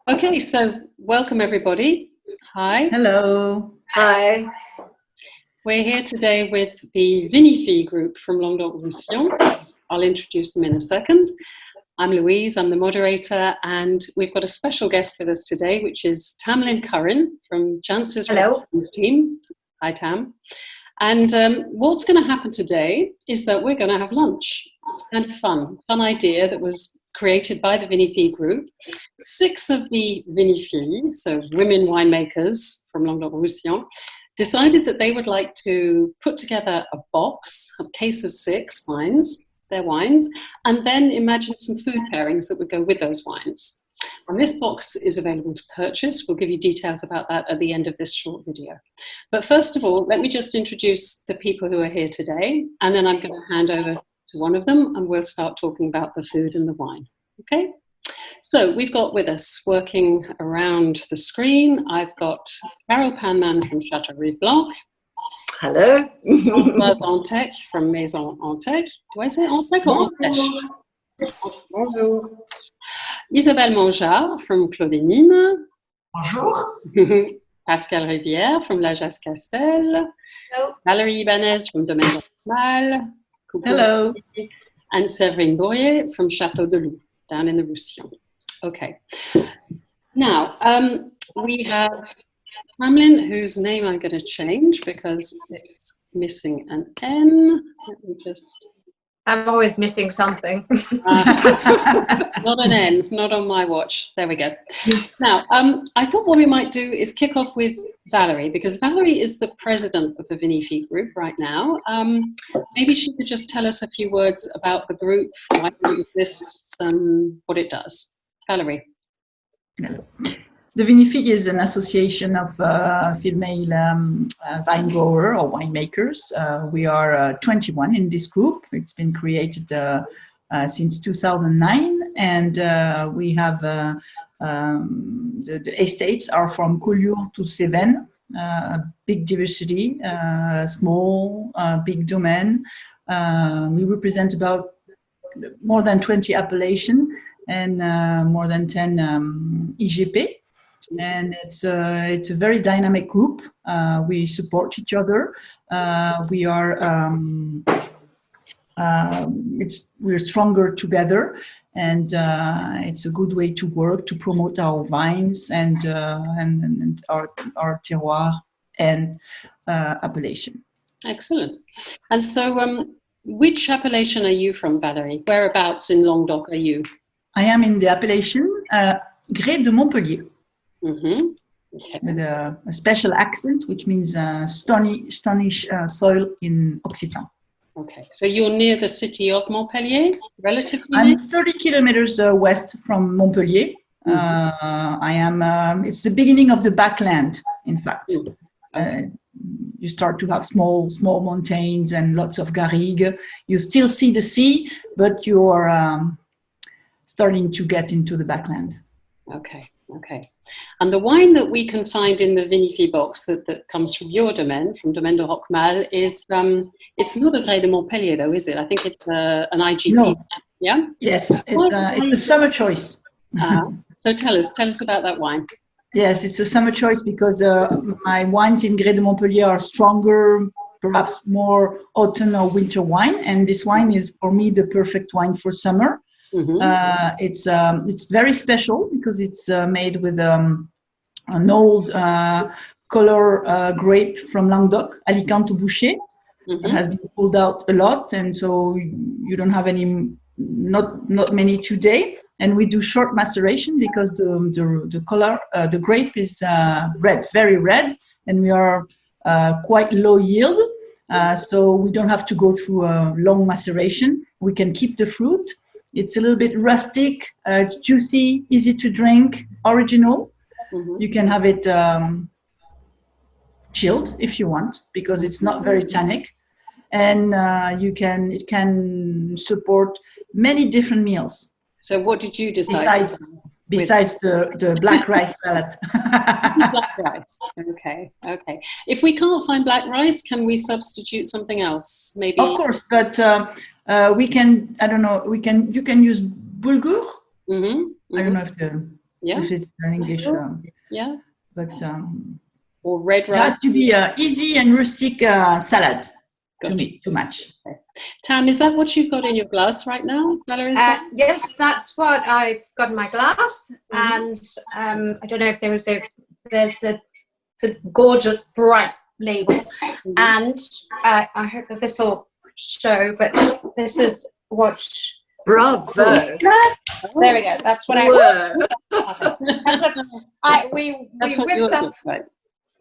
Okay, so welcome everybody. Hi. Hello. Hi. We're here today with the Vinifilles group from Languedoc-Roussillon. I'll introduce them in a second. I'm Louise, I'm the moderator, and we've got a special guest with us today, which is Tamlyn Currin from Chance's team. Hi, Tam. And what's going to happen today is that we're going to have lunch. It's kind of fun idea that was created by the Vinifilles group. 6 of the Vinifilles, so women winemakers from Languedoc-Roussillon, decided that they would like to put together a box, a case of 6 wines, their wines, and then imagine some food pairings that would go with those wines. And this box is available to purchase. We'll give you details about that at the end of this short video. But first of all, let me just introduce the people who are here today, and then I'm going to hand over to one of them, and we'll start talking about the food and the wine. Okay? So we've got with us, working around the screen, I've got Carol Panman from Chateau Rive Blanc. Hello. Françoise Antec from Maison Antec. Do I say Antec or Antec? Bonjour. Isabelle Mongeard from Claudinine. Bonjour. Pascal Rivière from La Jascastel. Hello. Valérie Ibanez from Domaine d'Ormal. Hello. And Séverine Bourrier from Château de Loup, down in the Roussillon. Okay. Now, we have Tamlyn, whose name I'm going to change because it's missing an N. Let me just... I'm always missing something. Not an N, not on my watch. There we go. Now, I thought what we might do is kick off with Valerie, because Valerie is the president of the Vinifilles group right now. Maybe she could just tell us a few words about the group, why it exists, what it does. Valerie. Hello. The Vinifilles is an association of female wine grower or winemakers. We are 21 in this group. It's been created since 2009, and we have the estates are from Collioure to Cévennes, big diversity, small, big domain. We represent about more than 20 appellations and more than 10 IGP. And it's a very dynamic group. We support each other. We're stronger together, and it's a good way to work to promote our vines and our terroir and appellation. Excellent. And so, which appellation are you from, Valerie? Whereabouts in Languedoc are you? I am in the appellation Gras de Montpellier. Mm-hmm. Okay. With a special accent, which means stonish soil in Occitan. Okay, so you're near the city of Montpellier, relatively? I'm 30 kilometers west from Montpellier. Mm-hmm. I am. It's the beginning of the backland, in fact. Mm-hmm. Okay. You start to have small mountains and lots of garrigues. You still see the sea, but you're starting to get into the backland. Okay. And the wine that we can find in the Vinifilles box that comes from your domain, from Domaine de Roquemal, is it's not a Gras de Montpellier though, is it? I think it's an IGP. No. Yeah? Yes, it's a summer choice. So tell us about that wine. Yes, it's a summer choice because my wines in Gras de Montpellier are stronger, perhaps more autumn or winter wine, and this wine is for me the perfect wine for summer. Mm-hmm. It's very special because it's made with an old color grape from Languedoc, Alicante Boucher. Mm-hmm. That has been pulled out a lot, and so you don't have not many today. And we do short maceration because the color, the grape is red, very red, and we are quite low yield, so we don't have to go through a long maceration. We can keep the fruit. It's a little bit rustic, it's juicy, easy to drink, original. Mm-hmm. You can have it chilled if you want, because it's not very tannic. And it can support many different meals. So what did you decide? Besides the black rice salad. Black rice, okay. If we can't find black rice, can we substitute something else? Maybe. Of course, but we can. I don't know. You can use bulgur. Mm-hmm. I don't know if Yeah. If it's an English. Yeah. But or red it rice. has to be easy and rustic salad to me, too much. Okay. Tam, is that what you've got in your glass right now, Valerie? Yes, that's what I've got in my glass. And I don't know if there's a gorgeous bright label. And I hope that this will show, but this is what. Bravo! There we go. That's what that's what we whipped up. Right.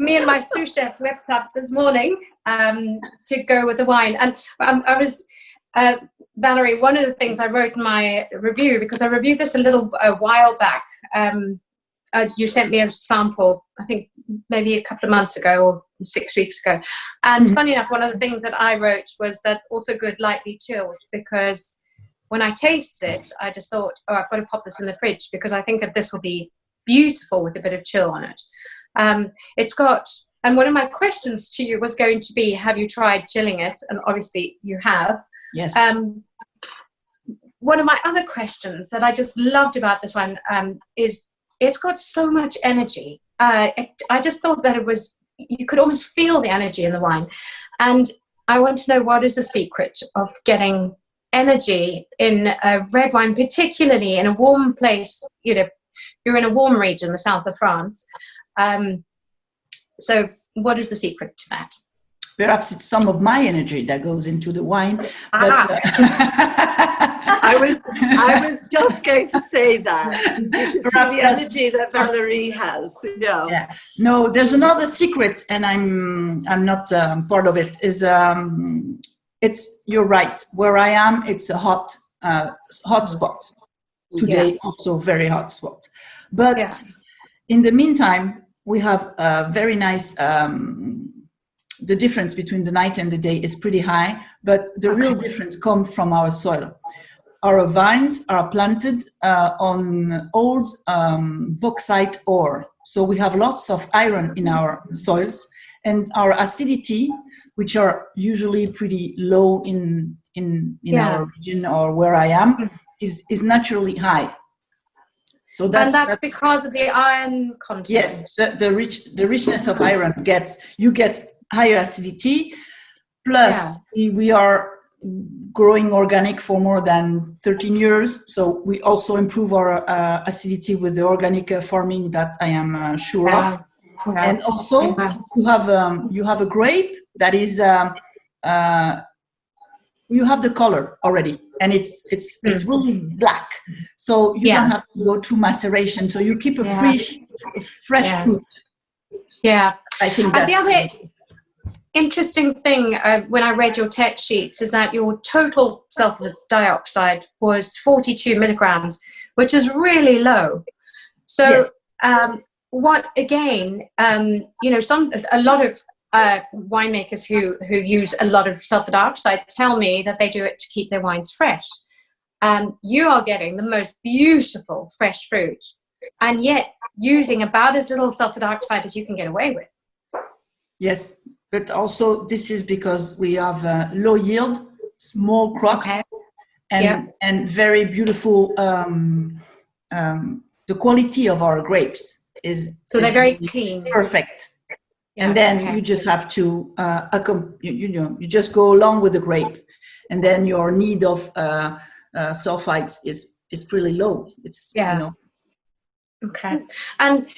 Me and my sous chef whipped up this morning to go with the wine. And I was, Valerie, one of the things I wrote in my review, because I reviewed this a while back, you sent me a sample, I think maybe a couple of months ago or 6 weeks ago. And funny enough, one of the things that I wrote was that also good lightly chilled, because when I tasted it, I just thought, oh, I've got to pop this in the fridge because I think that this will be beautiful with a bit of chill on it. It's got, and one of my questions to you was going to be, have you tried chilling it? And obviously you have. Yes. One of my other questions that I just loved about this one is it's got so much energy. I just thought that you could almost feel the energy in the wine. And I want to know, what is the secret of getting energy in a red wine, particularly in a warm place? You're in a warm region, the south of France. So what is the secret to that? Perhaps it's some of my energy that goes into the wine. But I was just going to say that. You should Perhaps see the energy that Valerie has. Yeah. No, there's another secret, and I'm not part of it. It's, you're right. Where I am, it's a hot spot. Today, also very hot spot. But in the meantime, we have a very nice. The difference between the night and the day is pretty high, but the real difference comes from our soil. Our vines are planted on old bauxite ore. So we have lots of iron in our soils, and our acidity, which are usually pretty low in our region or where I am, is naturally high. So that's because of the iron content. Yes, the richness of iron you get higher acidity. Plus, we are growing organic for more than 13 years, so we also improve our acidity with the organic farming that I am sure of. And also, you have a grape that is you have the color already, and it's really black, so you don't have to go through maceration. So you keep a fresh fruit. Yeah, I think that's that's the other interesting thing when I read your text sheets is that your total sulfur dioxide was 42 milligrams, which is really low. So what again? A lot of winemakers who use a lot of sulfur dioxide tell me that they do it to keep their wines fresh. You are getting the most beautiful fresh fruit, and yet using about as little sulfur dioxide as you can get away with. Yes, but also this is because we have low yield, small crops, and very beautiful. The quality of our grapes is they're very clean, perfect. And then you just have to you just go along with the grape, and then your need of sulfites is pretty low. It's Okay. And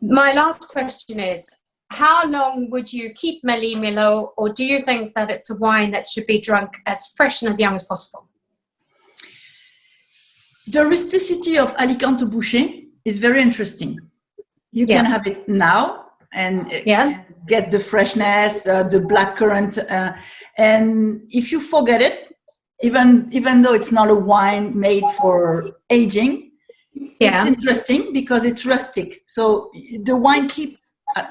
my last question is, how long would you keep Méli-Mélo, or do you think that it's a wine that should be drunk as fresh and as young as possible? The rusticity of Alicante Boucher is very interesting. You can have it now and get the freshness, the black currant, and if you forget it, even though it's not a wine made for aging, it's interesting because it's rustic. So the wine keep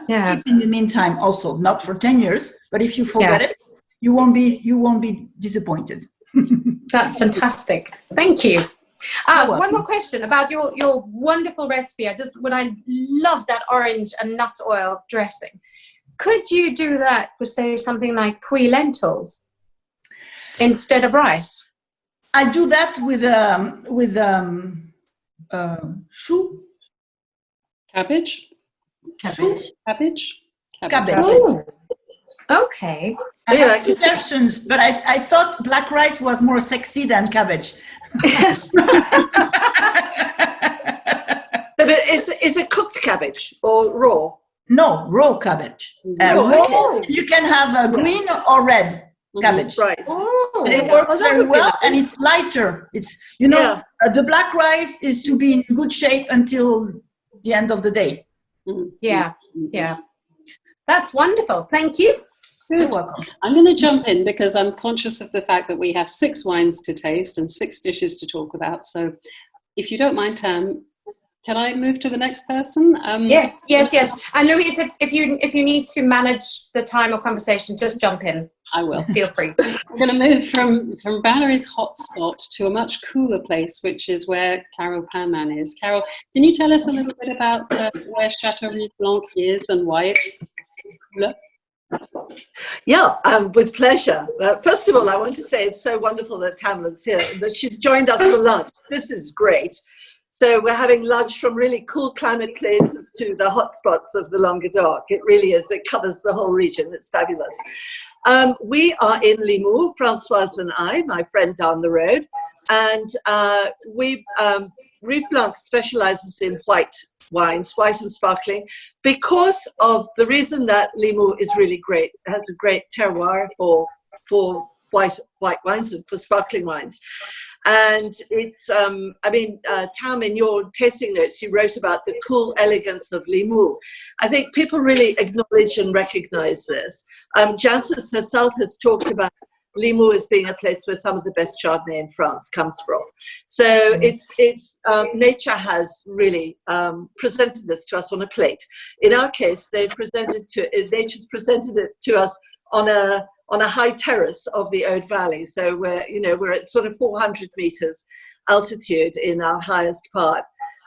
in the meantime also, not for 10 years, but if you forget it, you won't be disappointed. That's fantastic. Thank you. One more question about your wonderful recipe. I love that orange and nut oil dressing. Could you do that for, say, something like Puy lentils instead of rice? I do that with choux. Cabbage. Cabbage. Cabbage. Cabbage. Oh, okay. I Yeah, have two versions, but I thought black rice was more sexy than cabbage. But is it cooked cabbage or raw? No, raw cabbage. Raw, Raw, okay. you can have a green or red cabbage. Right. Oh, And it Yeah. works Oh, that very would be well, nice. and it's lighter. It's, you know, Yeah. the black rice is to be in good shape until the end of the day. yeah, yeah. That's wonderful. Thank you. You're welcome. I'm going to jump in because I'm conscious of the fact that we have 6 wines to taste and 6 dishes to talk about. So if you don't mind, Tam, can I move to the next person? Yes. And Louise, if you need to manage the time or conversation, just jump in. I will. Feel free. We're going to move from Valerie's hotspot to a much cooler place, which is where Carole Panman is. Carole, can you tell us a little bit about where Chateau Rive Blanc is and why it's cooler? Yeah, with pleasure. First of all, I want to say it's so wonderful that Tamlyn's here, that she's joined us for lunch. This is great. So we're having lunch from really cool climate places to the hotspots of the Languedoc. It really is. It covers the whole region. It's fabulous. We are in Limoux, Françoise and I, my friend down the road. And Rive Blanc specializes in white wines, white and sparkling, because of the reason that Limoux is really great. It has a great terroir for white wines and for sparkling wines. And it's, Tam, in your tasting notes, you wrote about the cool elegance of Limoux. I think people really acknowledge and recognize this. Jancis herself has talked about Limoux as being a place where some of the best Chardonnay in France comes from. So nature has really presented this to us on a plate. In our case, nature's presented it to us on a high terrace of the Aude Valley. So we're at sort of 400 meters altitude in our highest part.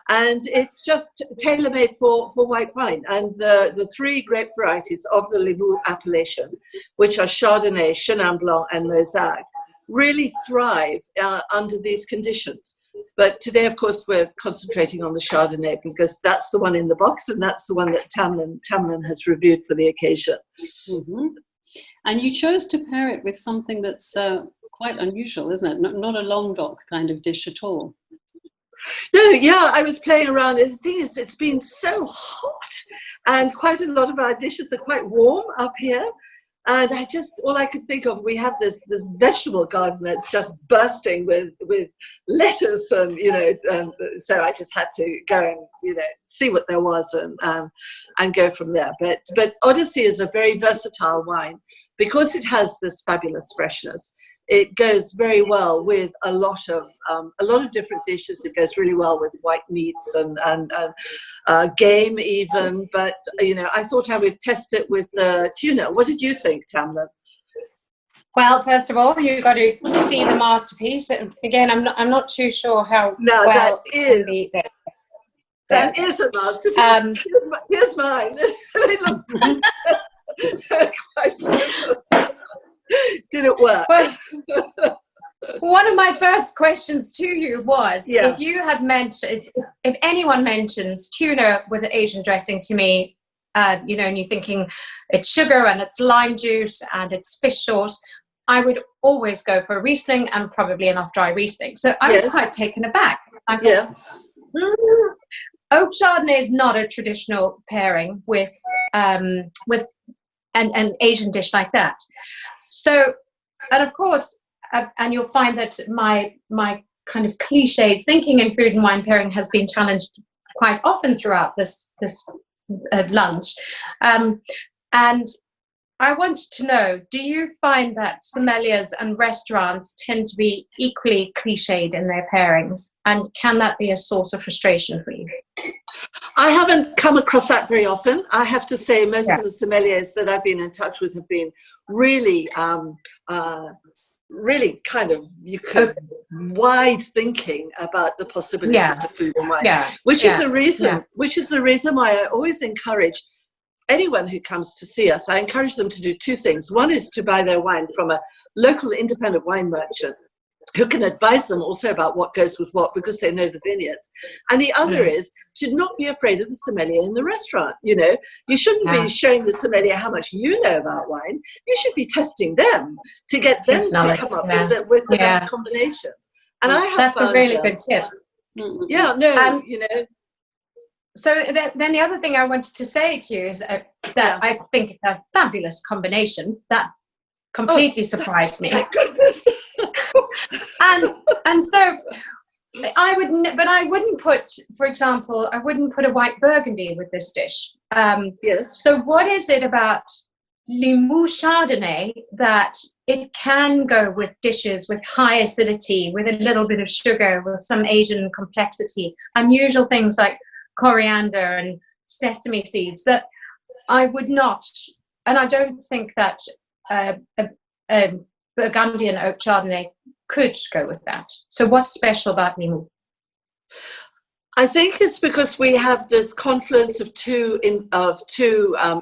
And it's just tailor-made for white wine. And the 3 grape varieties of the Limoux appellation, which are Chardonnay, Chenin Blanc, and Mosaic, really thrive under these conditions. But today, of course, we're concentrating on the Chardonnay because that's the one in the box, and that's the one that Tamlyn has reviewed for the occasion. Mm-hmm. And you chose to pair it with something that's quite unusual, isn't it? Not a Languedoc kind of dish at all. No, yeah, I was playing around. The thing is, it's been so hot, and quite a lot of our dishes are quite warm up here. And all I could think of, we have this vegetable garden that's just bursting with lettuce, and so I just had to go and see what there was and go from there. But Odyssey is a very versatile wine because it has this fabulous freshness. It goes very well with a lot of different dishes. It goes really well with white meats and game even. But I thought I would test it with tuna. What did you think, Tamlyn? Well, first of all, you've got to see the masterpiece. Again, I'm not too sure how No, well that is. it can be there. That is a masterpiece. Here's mine. Quite simple. Did it work? Well, one of my first questions to you was, Yeah. if anyone mentions tuna with an Asian dressing to me, and you're thinking it's sugar and it's lime juice and it's fish sauce, I would always go for a Riesling and probably an off-dry Riesling. So I was quite taken aback. I thought, Oak Chardonnay is not a traditional pairing with an Asian dish like that. So, and of course, and you'll find that my kind of cliched thinking in food and wine pairing has been challenged quite often throughout this lunch. And I wanted to know, do you find that sommeliers and restaurants tend to be equally cliched in their pairings? And can that be a source of frustration for you? I haven't come across that very often. I have to say most of the sommeliers that I've been in touch with have been really, really kind of wide thinking about the possibilities of food and wine, which is the reason why I always encourage anyone who comes to see us. I encourage them to do 2 things. One is to buy their wine from a local independent wine merchant who can advise them also about what goes with what, because they know the vineyards. And the other is to not be afraid of the sommelier in the restaurant. You know, you shouldn't be showing the sommelier how much you know about wine. You should be testing them to get them to come up with the best combinations. And I have that's a really good tip. Yeah, no, you know. So then the other thing I wanted to say to you is that I think it's a fabulous combination that completely surprised me. Thank goodness. and so I wouldn't put, for example, I wouldn't put a white Burgundy with this dish. Yes. So what is it about Limoux Chardonnay that it can go with dishes with high acidity, with a little bit of sugar, with some Asian complexity, unusual things like coriander and sesame seeds that I would not, and I don't think that a Burgundian oak Chardonnay could go with that. So what's special about Limoux? I think it's because we have this confluence of two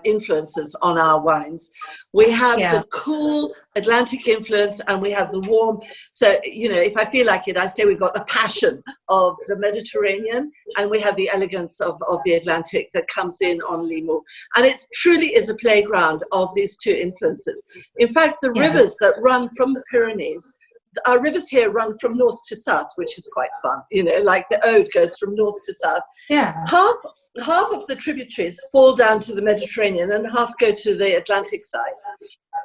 influences on our wines. We have the cool Atlantic influence, and we have the warm. So, you know, if I feel like it, I say we've got the passion of the Mediterranean, and we have the elegance of the Atlantic that comes in on Limoux. And it truly is a playground of these two influences. In fact, the rivers that run from the Pyrenees, our rivers here run from north to south, which is quite fun. You know, like the Aude goes from north to south. Yeah. Half of the tributaries fall down to the Mediterranean and half go to the Atlantic side.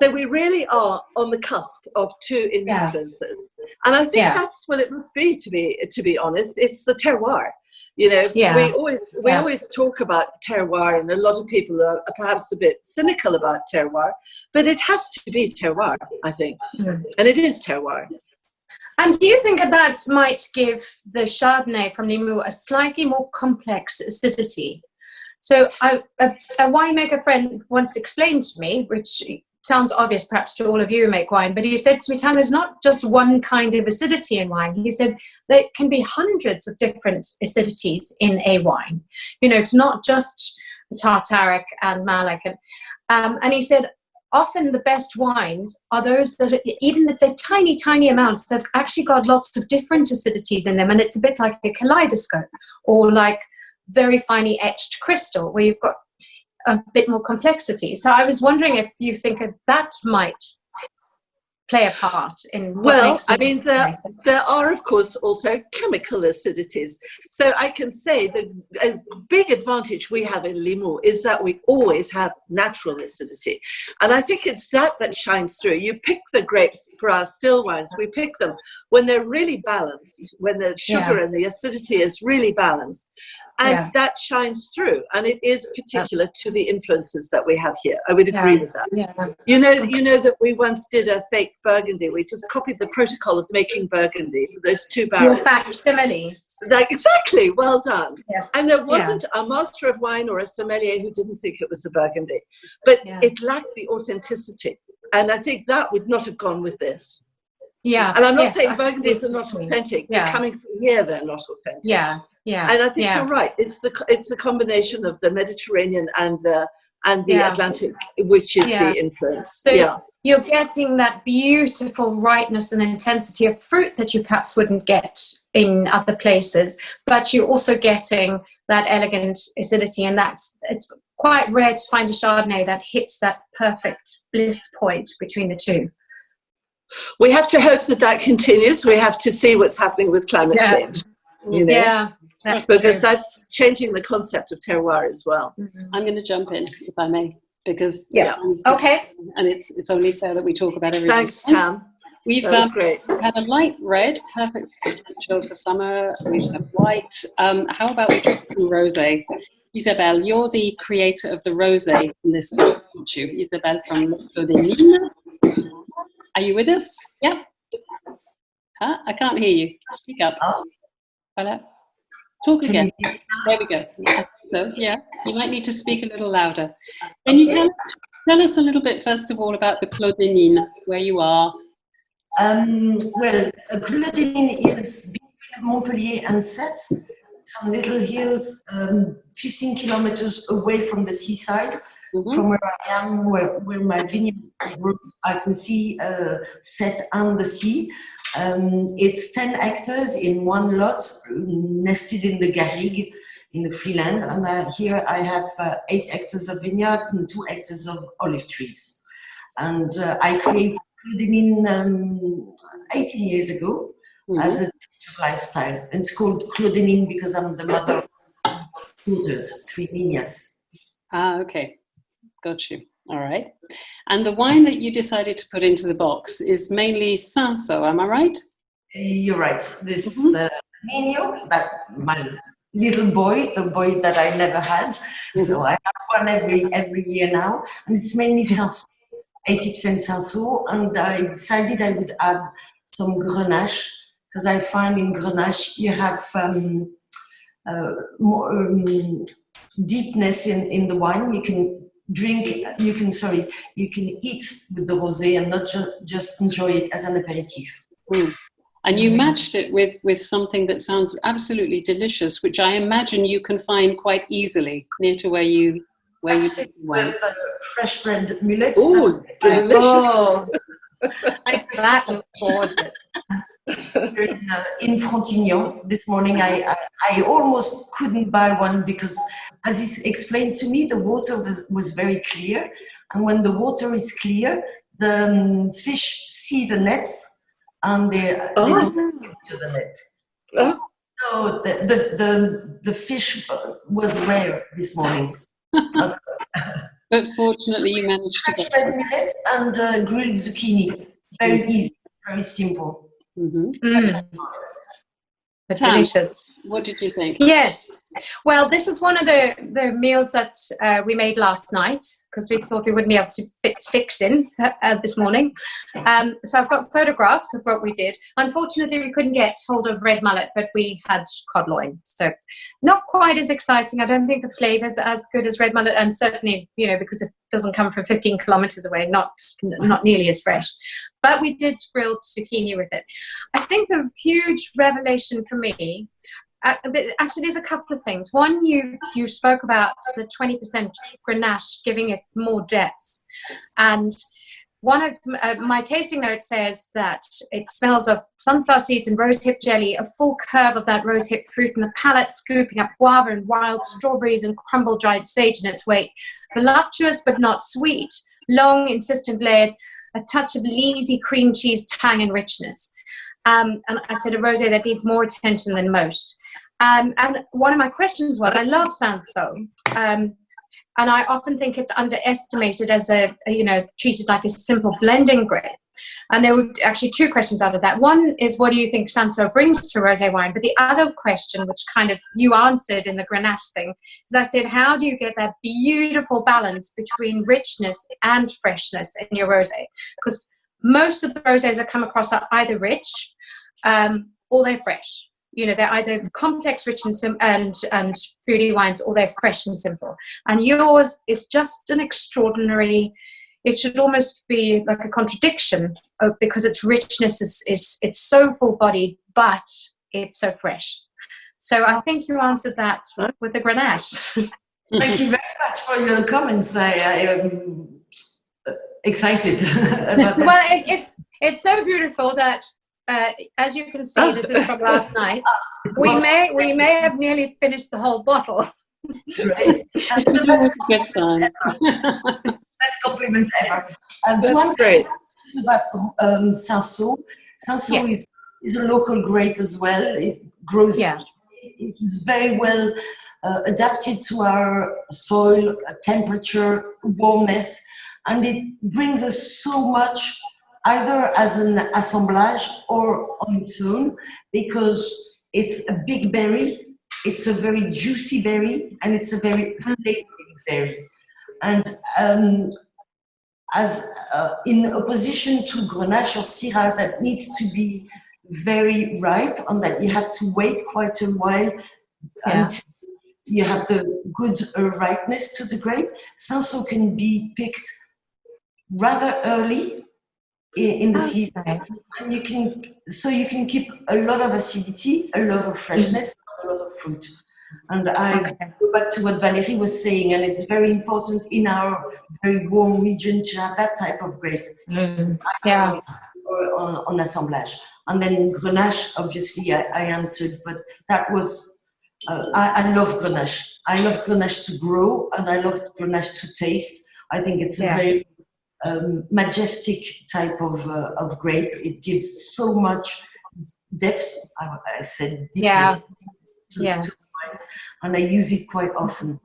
So we really are on the cusp of two influences. And I think that's what it must be, to be honest. It's the terroir. You know, we always talk about terroir, and a lot of people are perhaps a bit cynical about terroir, but it has to be terroir, I think, and it is terroir. And do you think that might give the Chardonnay from Limoux a slightly more complex acidity? So a winemaker friend once explained to me, which sounds obvious perhaps to all of you who make wine, but he said to me, Tam, there's not just one kind of acidity in wine. He said there can be hundreds of different acidities in a wine. You know, it's not just tartaric and malic. And he said often the best wines are those that are, even if they're tiny, tiny amounts, they've actually got lots of different acidities in them. And it's a bit like a kaleidoscope, or like very finely etched crystal, where you've got a bit more complexity. So I was wondering if you think that might play a part in I mean, there are, of course, also chemical acidities. So I can say that a big advantage we have in Limoux is that we always have natural acidity. And I think it's that shines through. You pick the grapes for our still wines, we pick them when they're really balanced, when the sugar and the acidity is really balanced. And that shines through, and it is particular to the influences that we have here. I would agree with that. Yeah. You know that we once did a fake Burgundy. We just copied the protocol of making Burgundy for those two barrels. Your facsimile. Like, exactly, well done. Yes. And there wasn't a master of wine or a sommelier who didn't think it was a Burgundy, but it lacked the authenticity, and I think that would not have gone with this. Yeah. And I'm not saying Burgundies are not authentic. They're coming from here, they're not authentic. Yeah. Yeah, and I think you're right. It's the combination of the Mediterranean and the Atlantic, which is the influence. So you're getting that beautiful ripeness and intensity of fruit that you perhaps wouldn't get in other places, but you're also getting that elegant acidity, and it's quite rare to find a Chardonnay that hits that perfect bliss point between the two. We have to hope that continues. We have to see what's happening with climate change. You know? Yeah. That's changing the concept of terroir as well. I'm going to jump in, if I may, because okay, and it's only fair that we talk about everything. Thanks, Tam. We've had a light red, perfect potential for summer. We have white. How about we try some rosé? Isabelle, you're the creator of the rosé in this book, aren't you? Isabelle from Atelier. Are you with us? Yeah. Huh? I can't hear you. Speak up. Voilà. Talk again. There we go. So, you might need to speak a little louder. Can you tell us a little bit, first of all, about the Clos des Nines, where you are? Well, Clos des Nines is between Montpellier and Sète, some little hills 15 kilometers away from the seaside. From where I am, where my vineyard group, I can see Sète and the sea. It's 10 hectares in one lot, nested in the Garrigue, in the free land. And here I have 8 hectares of vineyard and 2 hectares of olive trees. And I created Clodenin 18 years ago as a lifestyle. And it's called Clodenin because I'm the mother of daughters, 3 niñas. Ah, okay. Got you. All right. And the wine that you decided to put into the box is mainly Cinsault, am I right? You're right. This Nino, that my little boy, the boy that I never had. So I have one every year now. And it's mainly Cinsault, 80% Cinsault. And I decided I would add some Grenache because I find in Grenache you have more deepness in the wine. You can drink, you can eat with the rosé and not just enjoy it as an aperitif. And you matched it with something that sounds absolutely delicious, which I imagine you can find quite easily near to where you went. With fresh red mullet. Oh, delicious! Oh, that looks gorgeous. In Frontignan this morning, I almost couldn't buy one because, as he explained to me, the water was very clear, and when the water is clear, the fish see the nets and they don't get to the net. So the fish was rare this morning. But fortunately, you managed to get red millet and grilled zucchini. Very easy, very simple. But delicious. What did you think? Yes. Well, this is one of the meals that we made last night because we thought we wouldn't be able to fit 6 in this morning. So I've got photographs of what we did. Unfortunately, we couldn't get hold of red mullet, but we had cod loin. So not quite as exciting. I don't think the flavour is as good as red mullet, and certainly, because it doesn't come from 15 kilometres away, not nearly as fresh. But we did grilled zucchini with it. I think the huge revelation for me, actually there's a couple of things. One, you spoke about the 20% Grenache giving it more depth. And one of my tasting notes says that it smells of sunflower seeds and rosehip jelly, a full curve of that rosehip fruit in the palate, scooping up guava and wild strawberries and crumbled dried sage in its wake. Voluptuous but not sweet, long, insistent layered, a touch of leesy cream cheese tang and richness. And I said a rosé that needs more attention than most. And one of my questions was, I love Cinsault, and I often think it's underestimated as treated like a simple blending grape. And there were actually 2 questions out of that. One is, what do you think Cinsault brings to rosé wine? But the other question, which kind of you answered in the Grenache thing, is I said, how do you get that beautiful balance between richness and freshness in your rosé? Because most of the rosés I come across are either rich or they're fresh. They're either complex, rich, and fruity wines, or they're fresh and simple. And yours is just an extraordinary. It should almost be like a contradiction because its richness is it's so full-bodied, but it's so fresh. So I think you answered that with the Grenache. Thank you very much for your comments. I am excited about that. Well, it's so beautiful that. As you can see, this is from last night. We may have nearly finished the whole bottle. Right. It's always a good sign. Best compliment ever. That's great. About Cinsault. Cinsault is a local grape as well. It grows. Yeah. It's very well adapted to our soil, temperature, warmness, and it brings us so much, either as an assemblage or on its own, because it's a big berry, it's a very juicy berry, and it's a very flavoring berry. And as in opposition to Grenache or Syrah, that needs to be very ripe, and that you have to wait quite a while until you have the good ripeness to the grape. Cinsault can be picked rather early in the season, and you can keep a lot of acidity, a lot of freshness, a lot of fruit. And I go back to what Valérie was saying, and it's very important in our very warm region to have that type of grape on assemblage. And then Grenache, obviously, I answered, but that was, I love Grenache. I love Grenache to grow, and I love Grenache to taste. I think it's a very majestic type of grape. It gives so much depth. I said deepness to wines, and I use it quite often.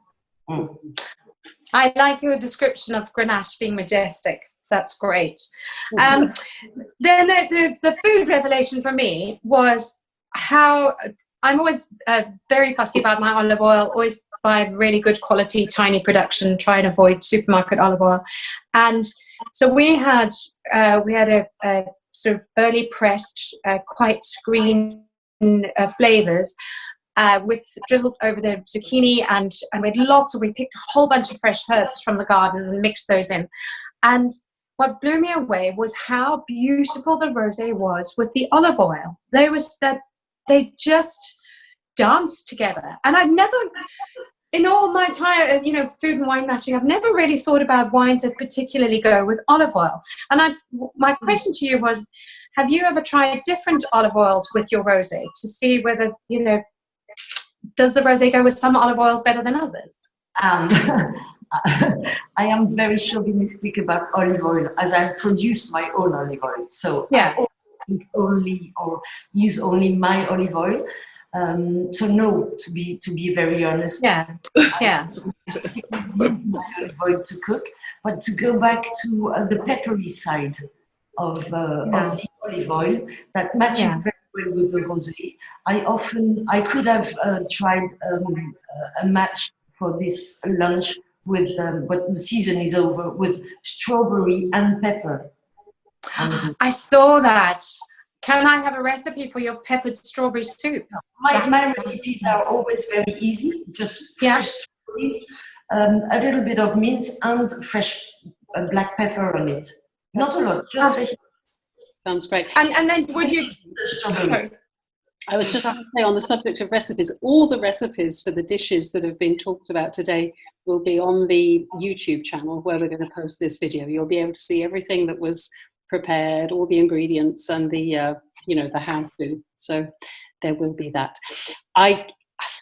I like your description of Grenache being majestic. That's great. Then the food revelation for me was how I'm always very fussy about my olive oil, always buy really good quality, tiny production, try and avoid supermarket olive oil. And so we had a sort of early pressed, quite green flavors with drizzled over the zucchini, and we picked a whole bunch of fresh herbs from the garden and mixed those in. And what blew me away was how beautiful the rosé was with the olive oil. They just danced together. And I've never, in all my time, food and wine matching, I've never really thought about wines that particularly go with olive oil. And my question to you was, have you ever tried different olive oils with your rosé to see whether, does the rosé go with some olive oils better than others? I am very chauvinistic about olive oil, as I produce my own olive oil. So I use only my olive oil. So no, to be very honest. I use my olive oil to cook, but to go back to the peppery side of the olive oil that matches very well with the rosé. I could have tried a match for this lunch with, but the season is over, with strawberry and pepper. I saw that. Can I have a recipe for your peppered strawberry soup? My recipes are always very easy, just fresh strawberries, a little bit of mint and fresh black pepper on it. Not a lot, just sounds great. And then would you... I was just going to say, on the subject of recipes, all the recipes for the dishes that have been talked about today will be on the YouTube channel where we're going to post this video. You'll be able to see everything that was prepared, all the ingredients, and the the how-to. So there will be that. I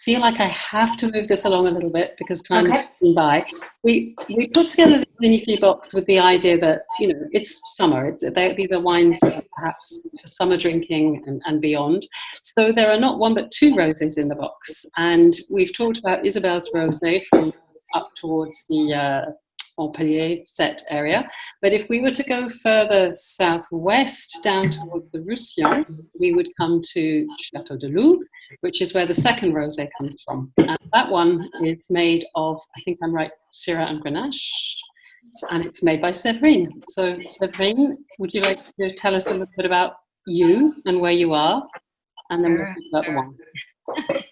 feel like I have to move this along a little bit because time is passing by. We put together the Vinifilles box with the idea that it's summer. These are wines perhaps for summer drinking and beyond. So there are not one but two rosés in the box, and we've talked about Isabelle's rosé from up towards the Atelier set area. But if we were to go further southwest down towards the Roussillon, we would come to Château de Loup, which is where the second rosé comes from. And that one is made of, I think I'm right, Syrah and Grenache, and it's made by Séverine. So Séverine, would you like to tell us a little bit about you and where you are, and then we'll talk about the wine.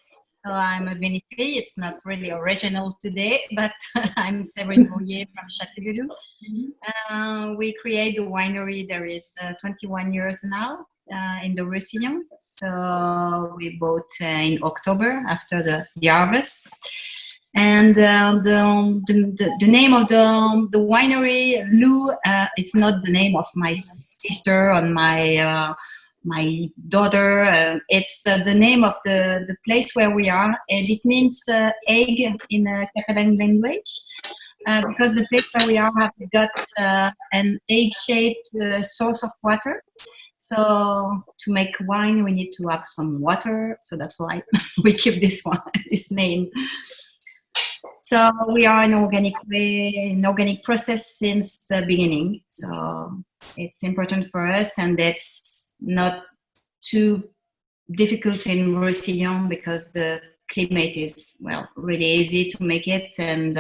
So I'm a Vinifilles. It's not really original today, but I'm Séverine Bourrier from Château de Loup. We create the winery. There is 21 years now in the Roussillon. So we bought in October after the harvest. And the name of the winery, Lou, is not the name of my sister or my daughter. It's the name of the place where we are, and it means egg in the Catalan language, because the place where we are have got an egg-shaped source of water. So to make wine, we need to have some water, so that's why we keep this name. So we are in organic process since the beginning. So it's important for us, and it's not too difficult in Roussillon because the climate is, really easy to make it, and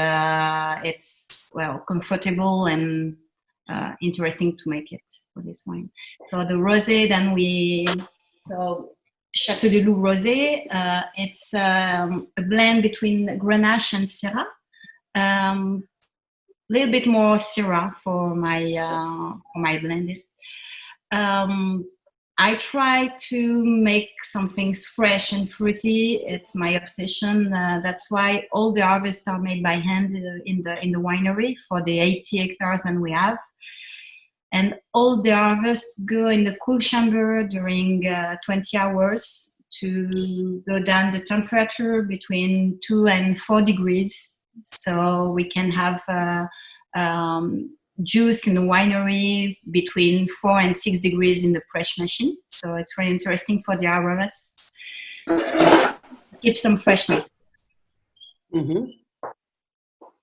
it's, comfortable and interesting to make it for this wine. So the rosé, Château de Loup rosé, it's a blend between Grenache and Syrah. A little bit more Syrah for my blended. I try to make some things fresh and fruity. It's my obsession. That's why all the harvests are made by hand in the winery for the 80 hectares that we have. and all the harvests go in the cool chamber during 20 hours to go down the temperature between 2 and 4 degrees, so we can have juice in the winery between 4 and 6 degrees in the press machine. So it's really interesting for the aromas. Keep some freshness. Mm-hmm.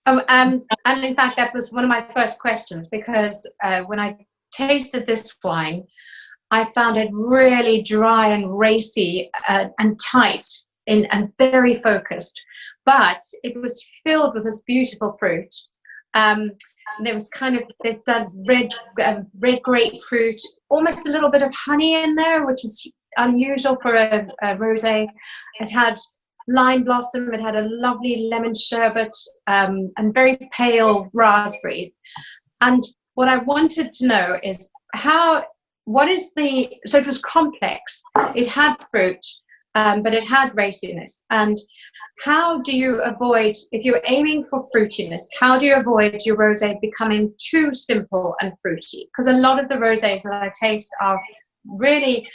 And in fact, that was one of my first questions, because when I tasted this wine, I found it really dry and racy and tight and very focused. But it was filled with this beautiful fruit. There was there's that red grapefruit, almost a little bit of honey in there, which is unusual for a rosé. It had lime blossom, it had a lovely lemon sherbet, and very pale raspberries. And what I wanted to know is so it was complex. It had fruit, but it had raciness. And how do you avoid, if you're aiming for fruitiness, how do you avoid your rosé becoming too simple and fruity? Because a lot of the rosés that I taste are really,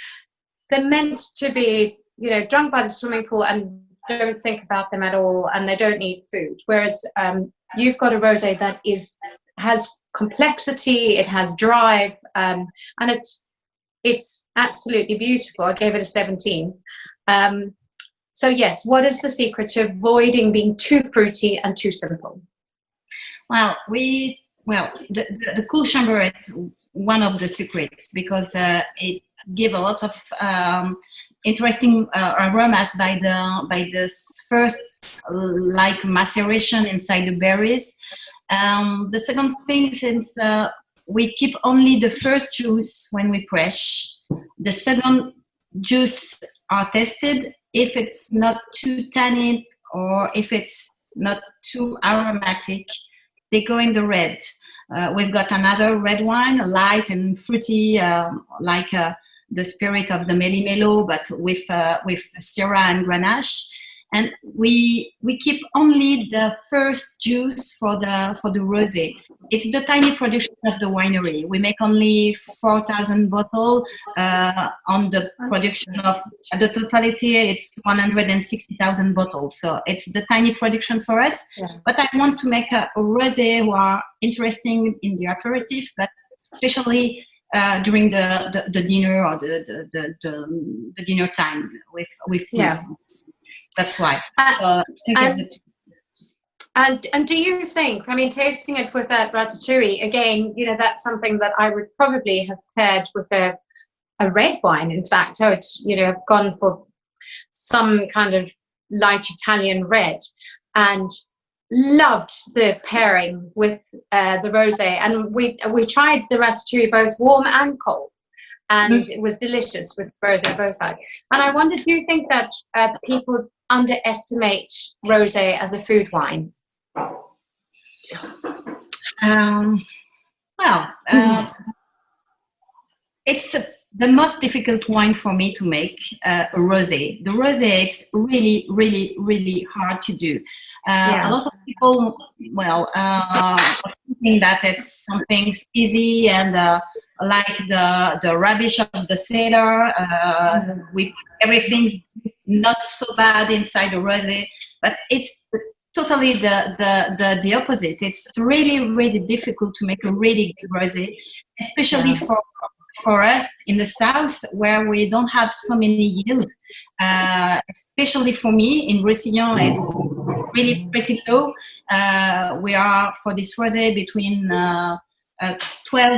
they're meant to be, drunk by the swimming pool and don't think about them at all, and they don't need food. Whereas you've got a rosé that has complexity, it has drive, and it's absolutely beautiful. I gave it a 17. So yes, what is the secret to avoiding being too fruity and too simple? Well, the cool chamber is one of the secrets, because it gives a lot of interesting aromas by the first maceration inside the berries. The second thing, since we keep only the first juice when we press, the second juice are tested. If it's not too tannic or if it's not too aromatic, they go in the red. We've got another red wine, light and fruity, the spirit of the Méli-Mélo, but with Syrah and Grenache. And we keep only the first juice for the rosé. It's the tiny production of the winery. We make only 4,000 bottles on the production of the totality. It's 160,000 bottles. So it's the tiny production for us. Yeah. But I want to make a rosé who are interesting in the aperitif, but especially during the dinner or the dinner time with food. Yeah. That's why. And do you think, tasting it with that ratatouille, again, that's something that I would probably have paired with a red wine. In fact, I would, have gone for some kind of light Italian red, and loved the pairing with the rosé. And we tried the ratatouille both warm and cold, and it was delicious with rosé both sides. And I wondered, do you think that people underestimate rosé as a food wine? It's the most difficult wine for me to make, a rosé. The rosé, it's really, really, really hard to do. A lot of people, think that it's something easy and like the rubbish of the cellar. Everything's not so bad inside the rosé, but it's totally the opposite. It's really, really difficult to make a really good rosé, especially for us in the south, where we don't have so many yields. Especially for me in Roussillon, it's really pretty low. We are for this rosé between 12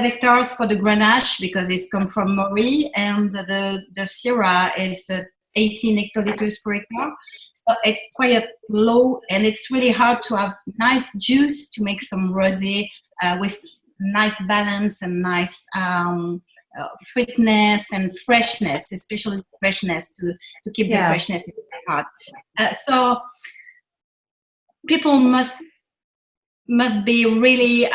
hectares for the Grenache, because it's come from Maury, and the Syrah is 18 hectoliters per hectare. So it's quite low, and it's really hard to have nice juice to make some rosé with nice balance and nice fruitness and freshness, especially freshness, to keep the freshness in the heart. So people must be really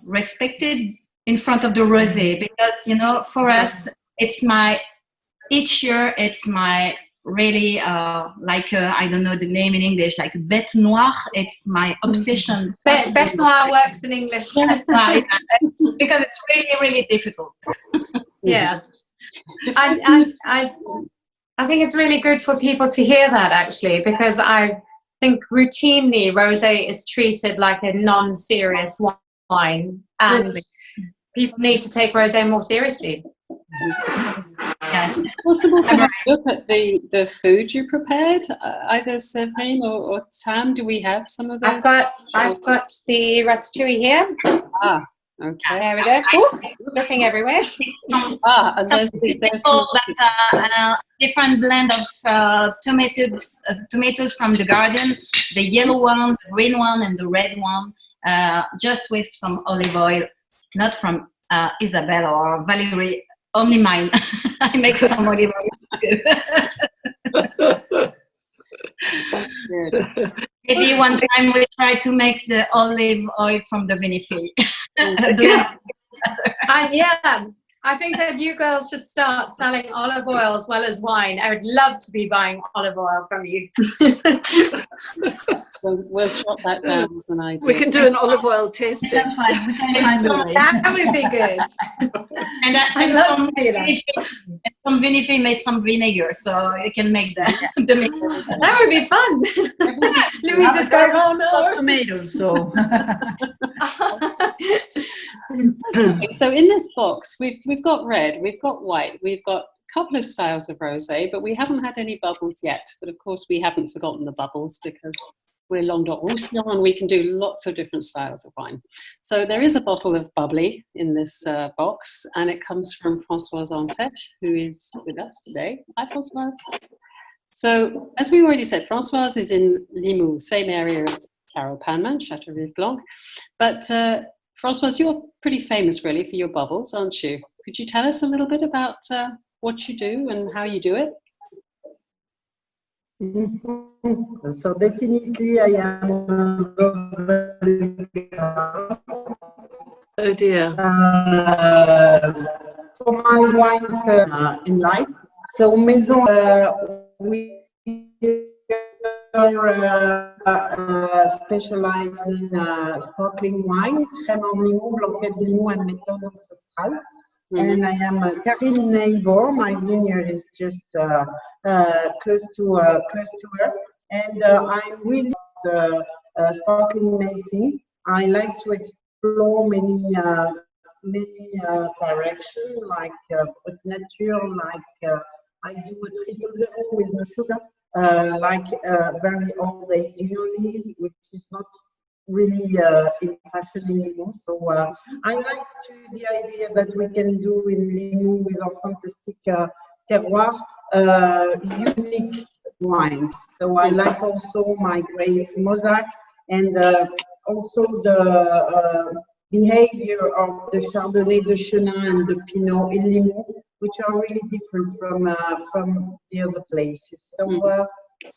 respected in front of the rosé, because for us each year it's my really I don't know the name in English, like bête noire. It's my obsession. Bête noire works in English. Because it's really, really difficult. Yeah. I think it's really good for people to hear that, actually, because I think routinely rosé is treated like a non-serious wine, and people need to take rosé more seriously. Yeah. Is it possible to have a look at the food you prepared, either Séverine or Tam? Do we have some of that? I've got the ratatouille here. Ah, okay. There we go. Ooh, looking everywhere. And there's different blend of tomatoes from the garden, the yellow one, the green one, and the red one, just with some olive oil, not from Isabelle or Valerie, only mine. I make some olive oil. Maybe one time we try to make the olive oil from the Vinifilles. I think that you girls should start selling olive oil as well as wine. I would love to be buying olive oil from you. We'll jot that down as an idea. We can do an olive oil tasting. We can find a way. That would be good. And some Vinifilles made some vinegar, so you can make the mix. That would be fun. Louise is going, oh no. Tomatoes, so. So in this box, we've got red, we've got white, we've got a couple of styles of rosé, but we haven't had any bubbles yet. But of course, we haven't forgotten the bubbles because we're Languedoc-Roussillon and we can do lots of different styles of wine. So there is a bottle of bubbly in this box, and it comes from Françoise Antech, who is with us today. Hi, Françoise. So as we already said, Françoise is in Limoux, same area as Caro Panman, Châteaubriand Blanc. But Françoise, you're pretty famous really for your bubbles, aren't you? Could you tell us a little bit about what you do and how you do it? So definitely I am Oh dear. For my wines in life. So Maison, we are specialized in sparkling wine, Crème en Limoux, Blanquette de Limoux, and Méthode Ancestrale. And I am Karin's neighbor. My vineyard is just close to her, and I'm really sparkling making. I like to explore many directions, like haute nature, like I do a triple zero with no sugar, like very old age ginolis, which is not really in fashion anymore. So I like the idea that we can do in Limoux with our fantastic terroir unique wines. So I like also my grape mosaic and also the behavior of the Chardonnay de Chenin and the Pinot in Limoux, which are really different from the other places. So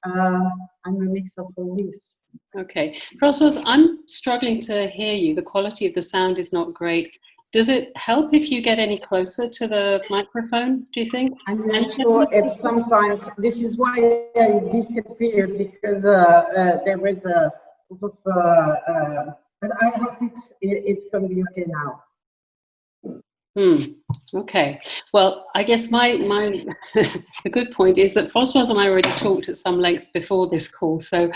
I'm a mix of all this. Okay. Françoise, I'm struggling to hear you. The quality of the sound is not great. Does it help if you get any closer to the microphone, do you think? I'm not sure if sometimes, this is why I disappeared, because there was a sort of, but I hope it's going to be okay now. Okay. Well, I guess the good point is that Françoise and I already talked at some length before this call, so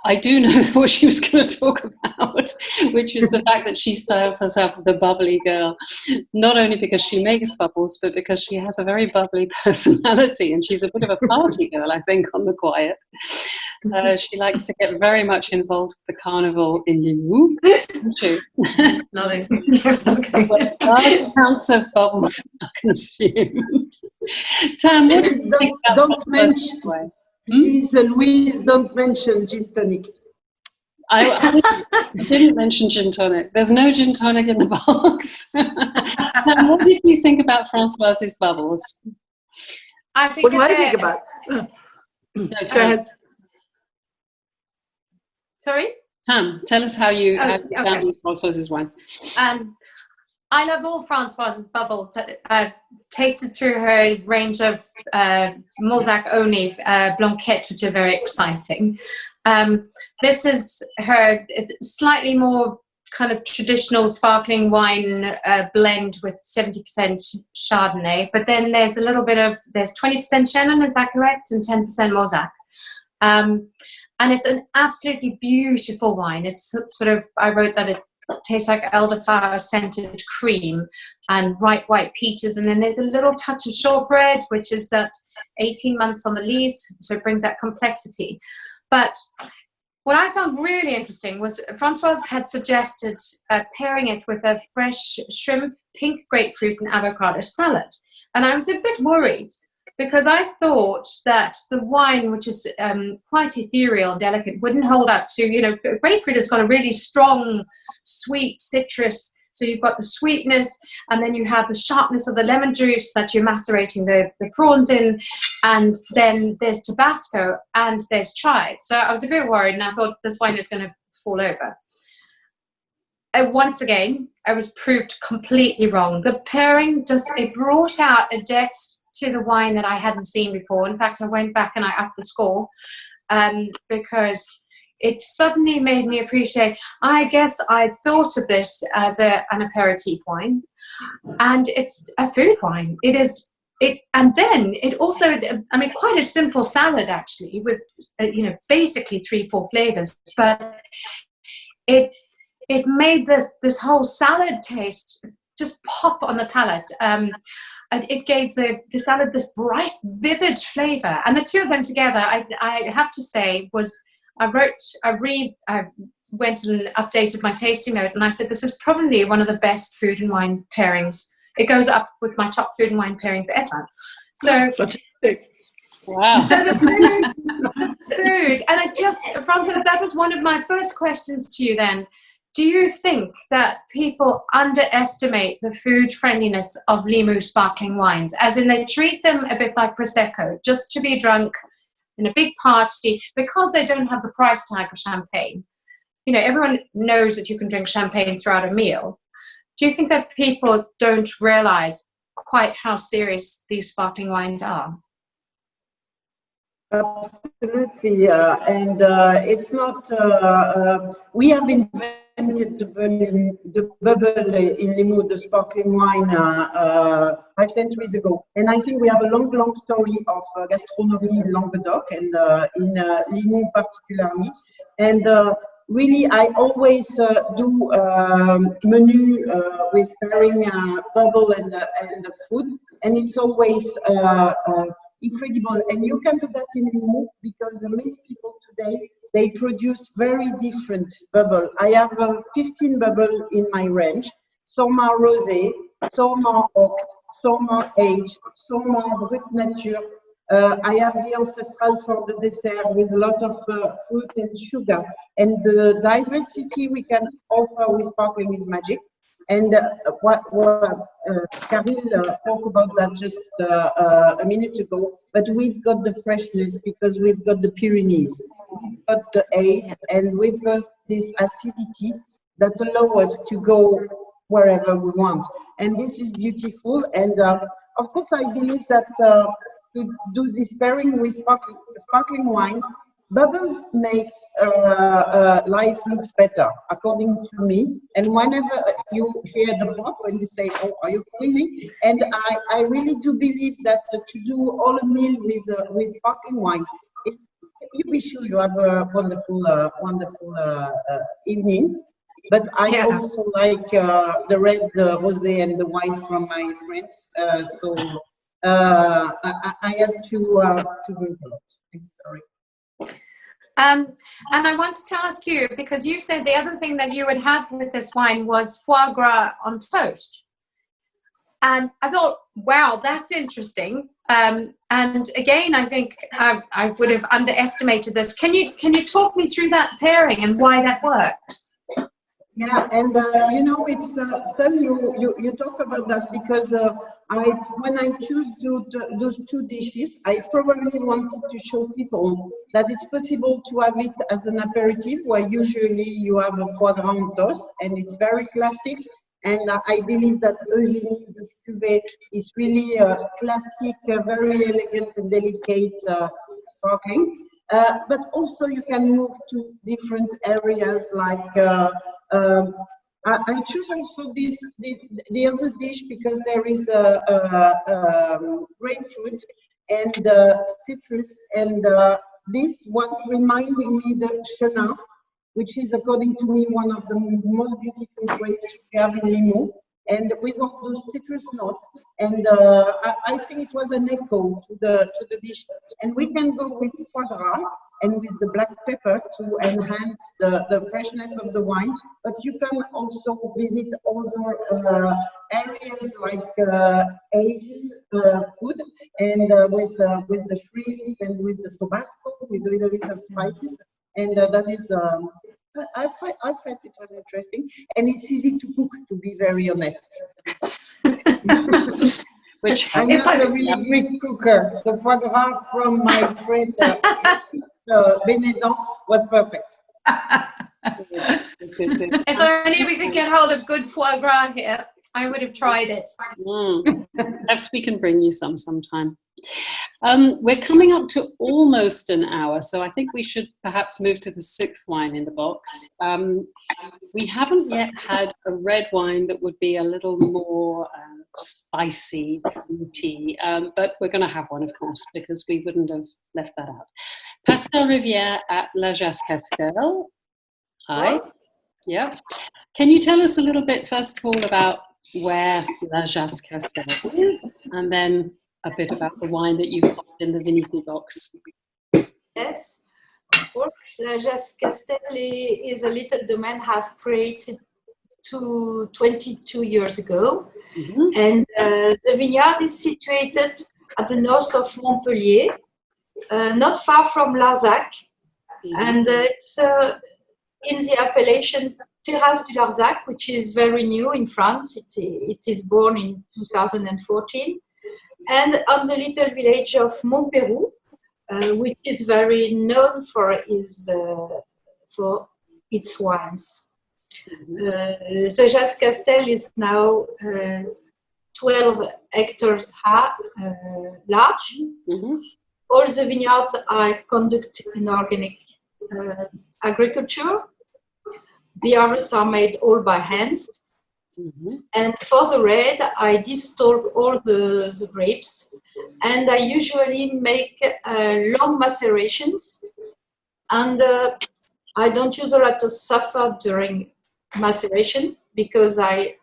I do know what she was going to talk about, which is the fact that she styles herself the bubbly girl, not only because she makes bubbles, but because she has a very bubbly personality, and she's a bit of a party girl, I think, on the quiet. She likes to get very much involved with the carnival in Limoux, doesn't she? Nothing. Large amounts of bubbles are consumed. Tam, what do you think about mention? Please, Louise, don't mention gin tonic. I didn't mention gin tonic. There's no gin tonic in the box. Tam, what did you think about Françoise's bubbles? What do I think about? No, Go ahead. Sorry? Tam, tell us how you found Françoise's wine. I love all Françoise's bubbles. Tasted through her range of Mauzac only Blanquette, which are very exciting. This is her slightly more kind of traditional sparkling wine blend with 70% Chardonnay, but then there's a little bit of, there's 20% Chenin, is that correct? And 10% Mauzac. And it's an absolutely beautiful wine. It's sort of, I wrote that it tastes like elderflower scented cream and ripe white peaches, and then there's a little touch of shortbread, which is that 18 months on the lease, so it brings that complexity. But what I found really interesting was Françoise had suggested pairing it with a fresh shrimp, pink grapefruit and avocado salad. And I was a bit worried because I thought that the wine, which is quite ethereal and delicate, wouldn't hold up to, you know, grapefruit has got a really strong, sweet citrus. So you've got the sweetness, and then you have the sharpness of the lemon juice that you're macerating the prawns in, and then there's Tabasco and there's chive. So I was a bit worried, and I thought this wine is going to fall over. Once again, I was proved completely wrong. The pairing just, it brought out a depth to the wine that I hadn't seen before. In fact, I went back and I upped the score because it suddenly made me appreciate, I guess I'd thought of this as an aperitif wine, and it's a food wine. It is, and then it also, I mean, quite a simple salad actually with, you know, basically 3-4 flavors, but it made this whole salad taste just pop on the palate. And it gave the salad this bright, vivid flavor, and the two of them together, I have to say, was, I went and updated my tasting note, and I said this is probably one of the best food and wine pairings. It goes up with my top food and wine pairings ever. So, wow. So the food, and I just, Françoise, that was one of my first questions to you then. Do you think that people underestimate the food friendliness of Limoux sparkling wines, as in they treat them a bit like Prosecco, just to be drunk in a big party, because they don't have the price tag of champagne? You know, everyone knows that you can drink champagne throughout a meal. Do you think that people don't realize quite how serious these sparkling wines are? Absolutely, and it's not, we have invented the bubble in Limoux, the sparkling wine, 5 centuries ago. And I think we have a long story of gastronomy in Languedoc and in Limoux particularly. And really, I always do menu with pairing bubble and the food, and it's always incredible. And you can do that in Limoux because many people today, they produce very different bubble. I have 15 bubble in my range. Some are rosé, some are oct, some are aged, some are brut nature. I have the ancestral for the dessert with a lot of fruit and sugar. And the diversity we can offer with sparkling is magic. And what Caril talked about that just a minute ago, but we've got the freshness because we've got the Pyrenees, we've got the age, and with us this acidity that allow us to go wherever we want. And this is beautiful. And of course, I believe that to do this pairing with sparkling wine, bubbles makes life looks better, according to me. And whenever you hear the bot, when you say, "Oh, are you kidding me?" And I really do believe that to do all a meal with sparkling wine, you be sure you have a wonderful evening. But I also like the red, the rosé, and the wine from my friends. So I had to drink a lot. I'm sorry. And I wanted to ask you, because you said the other thing that you would have with this wine was foie gras on toast. And I thought, wow, that's interesting. And again, I think I would have underestimated this. Can you talk me through that pairing and why that works? Yeah, and you know, it's fun you talk about that because when I choose those two dishes, I probably wanted to show people that it's possible to have it as an aperitif, where usually you have a foie gras on toast, and it's very classic. And I believe that Eugénie, this cuvée, is really a classic, very elegant and delicate sparkling. But also you can move to different areas like I choose also the other dish because there is grapefruit and citrus, and this was reminding me the Chenin, which is, according to me, one of the most beautiful grapes we have in Limoux, and with all the citrus notes. And I think it was an echo to the dish. And we can go with foie gras and with the black pepper to enhance the freshness of the wine. But you can also visit other areas like Asian food, and with the shrimps and with the Tabasco, with a little bit of spices. And that is, I felt it was interesting, and it's easy to cook, to be very honest. Which I'm not a really great cooker, so foie gras from my friend Benedon was perfect. If only we could get hold of good foie gras here, I would have tried it. Perhaps we can bring you some sometime. We're coming up to almost an hour, so I think we should perhaps move to the sixth wine in the box. We haven't yet had a red wine that would be a little more spicy, fruity, but we're going to have one, of course, because we wouldn't have left that out. Pascal Rivière at La Jascastel. Hi. Yeah. Can you tell us a little bit, first of all, about where La Jascastel is, and then a bit about the wine that you've got in the Vinifilles box? Yes, of course. La Jascastel is a little domain I've created 22 years ago. Mm-hmm. And the vineyard is situated at the north of Montpellier, not far from Larzac. Mm-hmm. And it's in the appellation Terrasse du Larzac, which is very new in France. It is born in 2014. And on the little village of Montpérou, which is very known for its wines. Mm-hmm. The Jascastel is now 12 hectares large. Mm-hmm. All the vineyards are conducted in organic agriculture. The harvests are made all by hands. Mm-hmm. And for the red, I distilled all the grapes, and I usually make long macerations. And I don't use a lot of sulfur during maceration because I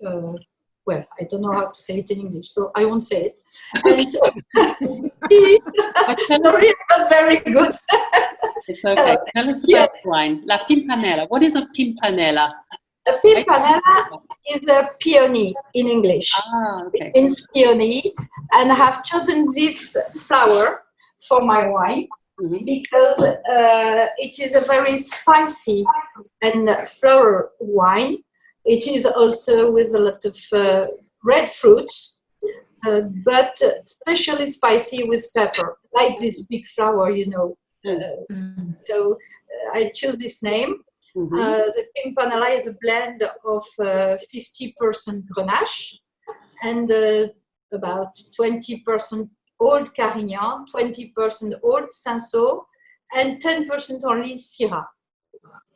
don't know how to say it in English, so I won't say it. And so, sorry, I'm not very good. It's okay. Tell us about wine. La Pimpinella. What is a Pimpinella? A Pimpinella is a peony in English. Ah, okay. It means peony, and I have chosen this flower for my wine. Mm-hmm. Because it is a very spicy and floral wine. It is also with a lot of red fruits, but especially spicy with pepper, like this big flower, you know. So I choose this name. Mm-hmm. The Pimpinella is a blend of 50% Grenache and about 20% Old Carignan, 20% Old Cinsault, and 10% only Syrah.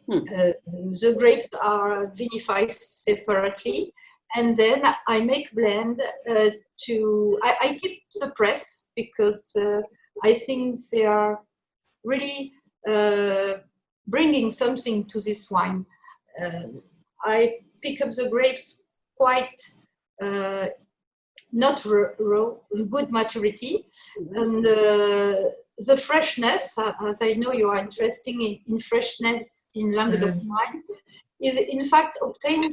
The grapes are vinified separately, and then I make blend I keep the press because I think they are really bringing something to this wine. I pick up the grapes quite not raw, good maturity, and the freshness, as I know you are interested in freshness in Languedoc wine, is in fact obtained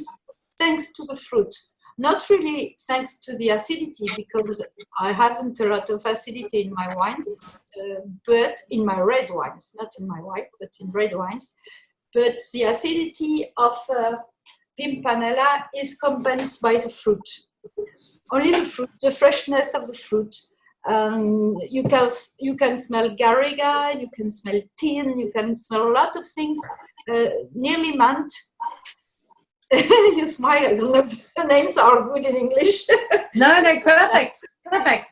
thanks to the fruit. Not really thanks to the acidity, because I haven't a lot of acidity in my wines, but in my red wines, not in my white, but in red wines. But the acidity of Pimpinella is compensated by the fruit. Only the fruit, the freshness of the fruit. You can smell garriga, you can smell tin, you can smell a lot of things, nearly mint. You smile. I don't know if the names are good in English. No, perfect. Perfect.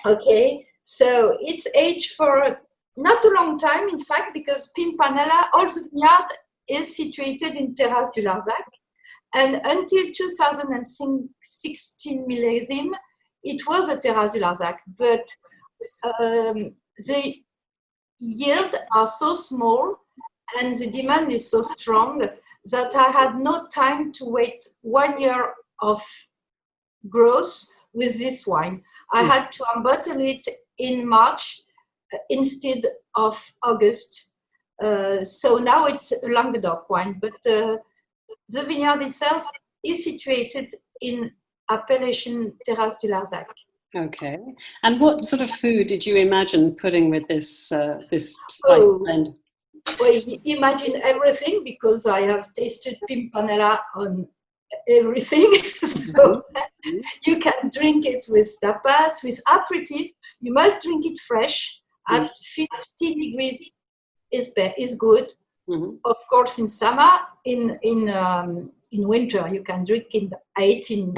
Okay, so it's aged for not a long time, in fact, because Pimpinella, all the vineyard is situated in Terrasse du Larzac. And until 2016 millésime, it was a Terrasse du Larzac. But the yield are so small and the demand is so strong that I had no time to wait 1 year of growth with this wine. I had to unbottle it in March instead of August. So now it's a Languedoc wine, but the vineyard itself is situated in appellation Terrasse du Larzac. Okay. And what sort of food did you imagine putting with this spice blend? Well, imagine everything, because I have tasted Pimpinella on everything. So you can drink it with tapas, with aperitif. You must drink it fresh at 15 degrees is good. Of course, in summer, in winter, you can drink in 18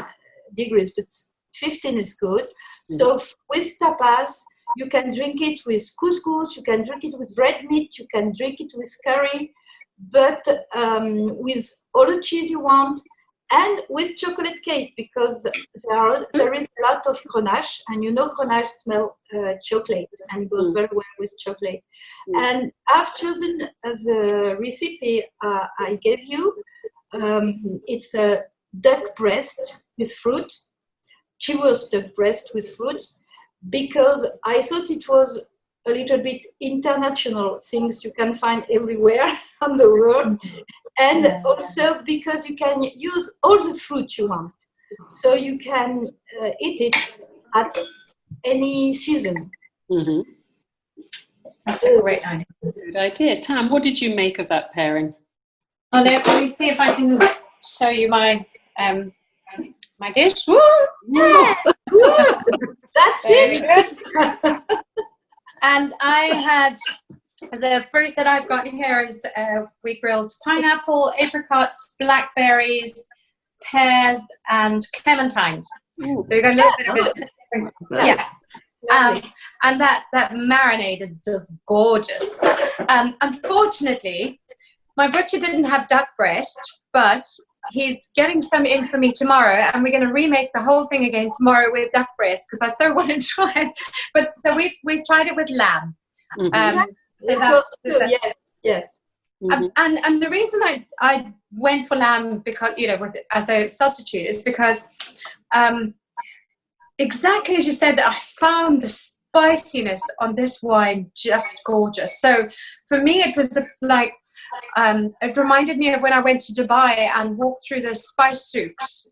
degrees, but 15 is good. So with tapas, you can drink it with couscous, you can drink it with red meat, you can drink it with curry, but with all the cheese you want, and with chocolate cake, because there is a lot of Grenache, and you know Grenache smell chocolate, and it goes very well with chocolate. And I've chosen the recipe I gave you. It's a duck breast with fruit, chivos duck breast with fruits, because I thought it was a little bit international, things you can find everywhere on the world. And also because you can use all the fruit you want. So you can eat it at any season. That's a great idea. Good idea. Tam, what did you make of that pairing? Oh, let me see if I can show you my my dish. That's it. And I had the fruit that I've got here is we grilled pineapple, apricots, blackberries, pears, and clementines. So we got a little bit of it. And that marinade is just gorgeous. Unfortunately, my butcher didn't have duck breast, but he's getting some in for me tomorrow, and we're going to remake the whole thing again tomorrow with duck breast, because I so want to try it. But so we've tried it with lamb. So that's and the reason I went for lamb, because as a substitute, is because exactly as you said, that I found the spiciness on this wine just gorgeous. So for me, it was like it reminded me of when I went to Dubai and walked through those spice souks,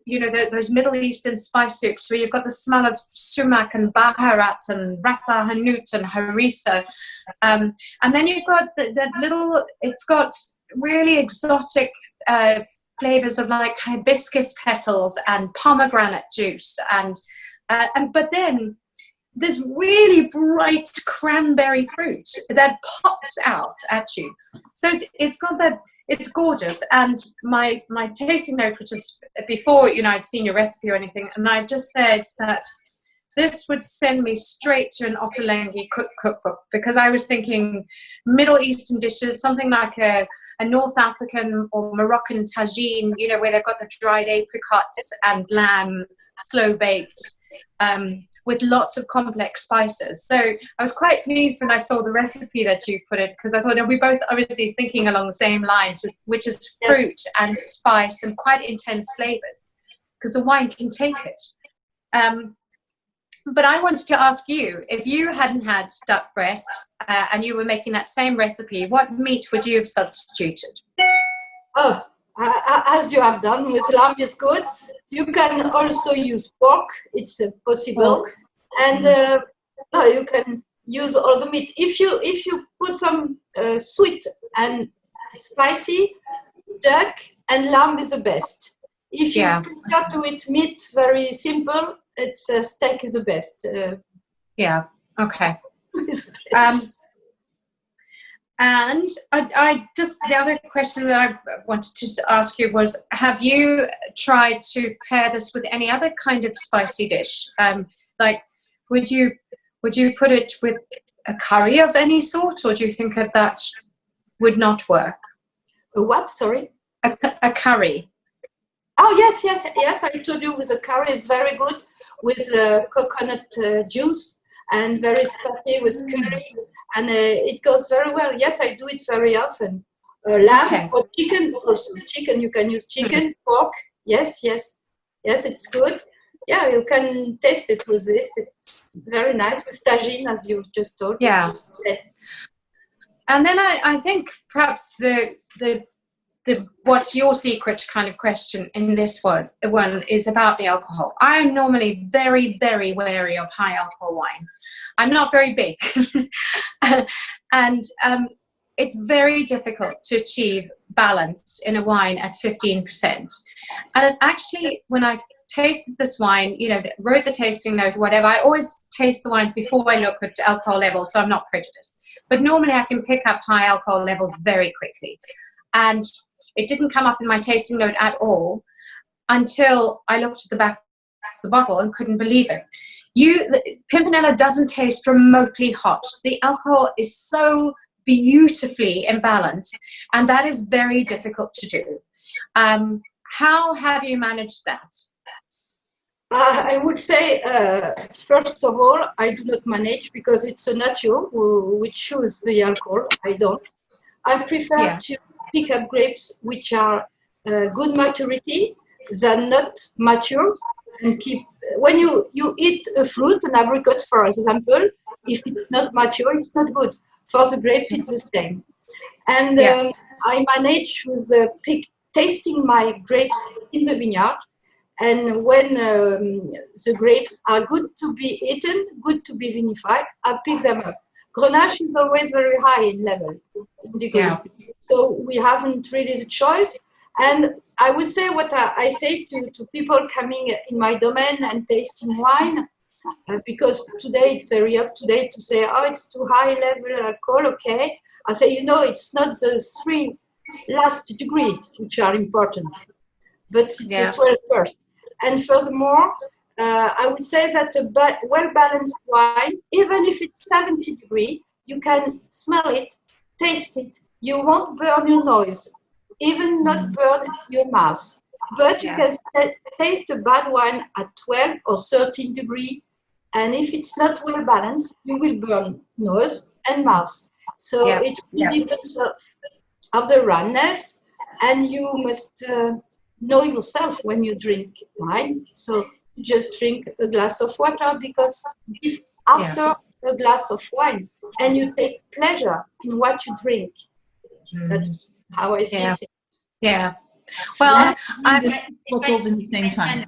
those Middle Eastern spice souks where you've got the smell of sumac and baharat and rasa hanout and harissa. And then you've got that little, it's got really exotic flavors of like hibiscus petals and pomegranate juice. But then there's really bright cranberry fruit that pops out at you. So it's got that, it's gorgeous. And my tasting note, which is before, I'd seen your recipe or anything, and I just said that this would send me straight to an Ottolenghi cookbook, because I was thinking Middle Eastern dishes, something like a North African or Moroccan tagine, where they've got the dried apricots and lamb, slow baked, with lots of complex spices. So I was quite pleased when I saw the recipe that you put it, because I thought we both obviously thinking along the same lines, which is fruit and spice and quite intense flavors, because the wine can take it. But I wanted to ask you, if you hadn't had duck breast and you were making that same recipe, what meat would you have substituted? Oh, as you have done with lamb is good. You can also use pork, it's possible. And you can use all the meat. If you put some sweet and spicy, duck and lamb is the best. If you prefer to eat meat, very simple, it's steak is the best. Okay. And I just, the other question that I wanted to ask you was, have you tried to pair this with any other kind of spicy dish? Like, would you put it with a curry of any sort, or do you think that would not work? A what? Sorry? A curry. Oh, yes. I told you with a curry is very good with coconut juice and very spicy with curry. And it goes very well. Yes, I do it very often. Lamb or chicken also. Chicken, you can use chicken, pork. Yes, it's good. Yeah, you can taste it with this. It's very nice with tagine, as you just told. Yeah. And then I think perhaps the what's your secret kind of question in this one is about the alcohol. I am normally very, very wary of high alcohol wines. I'm not very big. And it's very difficult to achieve balance in a wine at 15%. And actually, when I tasted this wine, wrote the tasting note, whatever, I always taste the wines before I look at alcohol levels, so I'm not prejudiced. But normally I can pick up high alcohol levels very quickly. And it didn't come up in my tasting note at all until I looked at the back of the bottle and couldn't believe it. Pimpinella doesn't taste remotely hot. The alcohol is so beautifully in balance, and that is very difficult to do. How have you managed that? I would say, first of all, I do not manage because it's a nature which chooses the alcohol. I don't. I prefer to pick up grapes which are good maturity than not mature, and keep. When you eat a fruit, an apricot, for example, if it's not mature, it's not good. For the grapes, it's the same. And I manage with tasting my grapes in the vineyard. And when the grapes are good to be eaten, good to be vinified, I pick them up. Grenache is always very high in level, in degree. Yeah. So we haven't really the choice. And I would say what I say to people coming in my domain and tasting wine, because today it's very up to date to say, oh, it's too high level alcohol, okay. I say, it's not the 3 last degrees which are important, but it's the 12 first. And furthermore, I would say that a well-balanced wine, even if it's 70 degrees, you can smell it, taste it. You won't burn your nose, even not burn your mouth. But you can taste a bad wine at 12 or 13 degrees. And if it's not well-balanced, you will burn nose and mouth. So it really depends of the roundness. And you must know yourself when you drink wine. So just drink a glass of water, because if after a glass of wine and you take pleasure in what you drink, that's how I see it. Yeah. Well, bottles in the same time.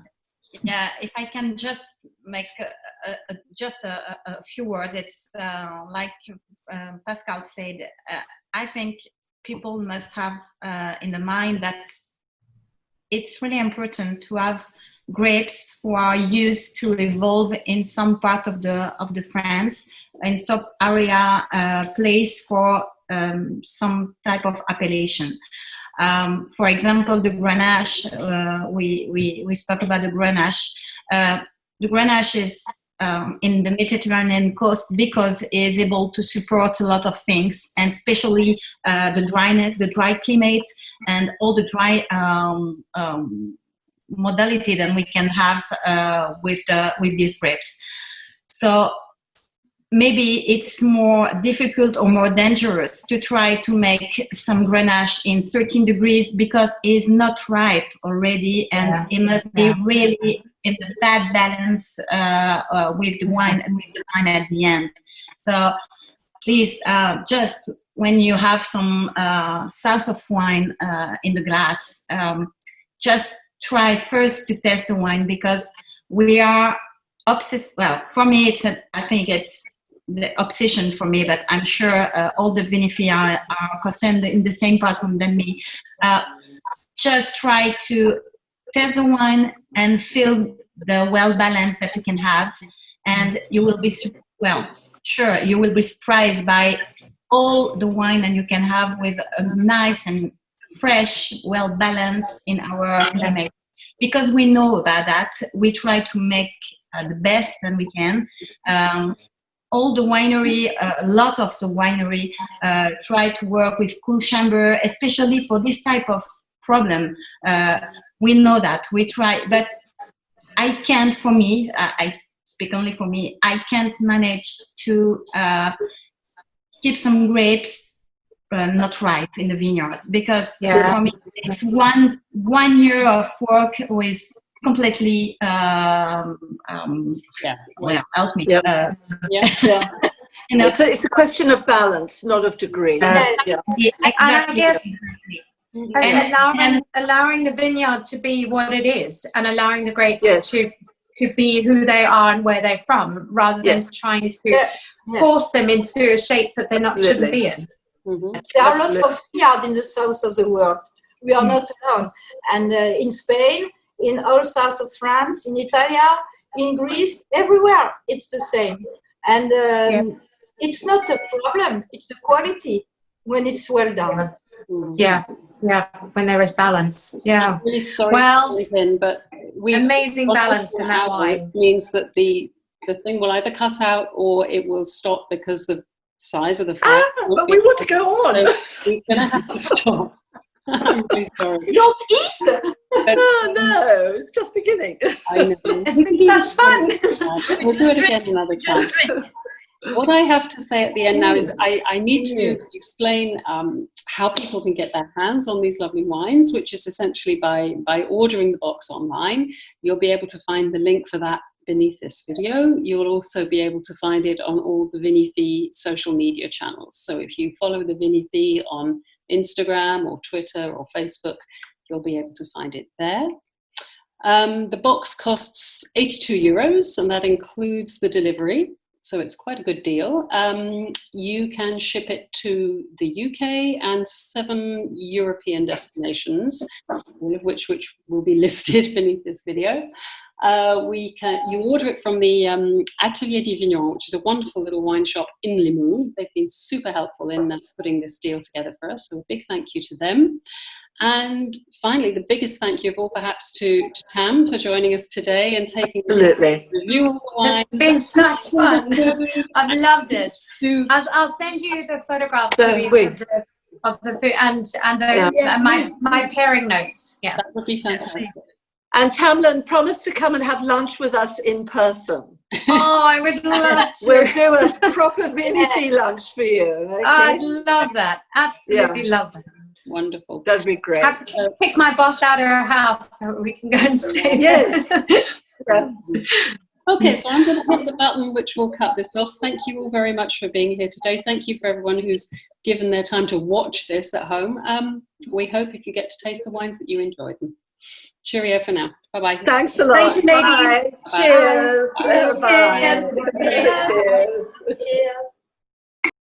If I can just make a few words, it's like Pascal said. I think people must have in the mind that it's really important to have grapes who are used to evolve in some part of the France, in some area place for some type of appellation. For example, the Grenache, we spoke about the Grenache. The Grenache is in the Mediterranean coast because it is able to support a lot of things, and especially the dry climate and all the dry modality that we can have with these grapes. So maybe it's more difficult or more dangerous to try to make some Grenache in 13 degrees because it's not ripe already, and it must be really in the bad balance with the wine at the end. So please, just when you have some sauce of wine in the glass, just try first to test the wine, because we are obsessed. Well, for me, I think it's the obsession for me, but I'm sure all the Vinifilles are concerned in the same platform than me. Just try to test the wine and feel the well balance that you can have, and you will be you will be surprised by all the wine that you can have with a nice and fresh, well balanced in our climate. Because we know that we try to make the best that we can. All the winery, a lot of the winery try to work with cool chamber, especially for this type of problem. We know that we try, but I can't. For me, I speak only for me. I can't manage to keep some grapes not ripe in the vineyard, because for me it's one year of work with completely help me. You know, it's a question of balance, not of degree. Exactly. And I guess and allowing the vineyard to be what it is, and allowing the grapes to be who they are and where they're from, rather than trying to force them into a shape that they're not shouldn't be in. There are a lot of vineyards in the south of the world. We are not alone. And in Spain, in all south of France, in Italy, in Greece, everywhere it's the same. And it's not a problem. It's the quality when it's well done. Yeah, when there is balance. Yeah. I'm really sorry but amazing balance in that wine. Means that the thing will either cut out or it will stop because the size of the fire. But we want to go on. So we're going to have to stop. I'm really sorry. Don't eat! Oh no, it's just beginning. I know. That's fun. We'll do it again another time. What I have to say at the end now is I need to explain how people can get their hands on these lovely wines, which is essentially by ordering the box online. You'll be able to find the link for that beneath this video. You'll also be able to find it on all the Vinifilles social media channels. So if you follow the Vinifilles on Instagram or Twitter or Facebook, you'll be able to find it there. The box costs €82, and that includes the delivery. So it's quite a good deal. You can ship it to the UK and 7 European destinations, all of which will be listed beneath this video. You order it from the Atelier de Vignerons, which is a wonderful little wine shop in Limoux. They've been super helpful in putting this deal together for us, so a big thank you to them. And finally, the biggest thank you of all perhaps to Tam for joining us today and taking the review of the wine. It's been such fun. I've loved it. I'll send you the photographs of the food and my pairing notes. Yeah, that would be fantastic. And Tamlyn, promise to come and have lunch with us in person. Oh, I would love to. We'll do a proper Vinifilles lunch for you. Okay? I'd love that. Absolutely love that. Wonderful. That'd be great. I have to kick my boss out of her house so we can go and stay. Yes. Okay, so I'm going to hit the button which will cut this off. Thank you all very much for being here today. Thank you for everyone who's given their time to watch this at home. We hope if you get to taste the wines that you enjoyed them. Cheerio for now. Bye-bye. Thanks a lot. Thank you, ladies. Bye. Cheers. Bye. Bye. Cheers. Yes.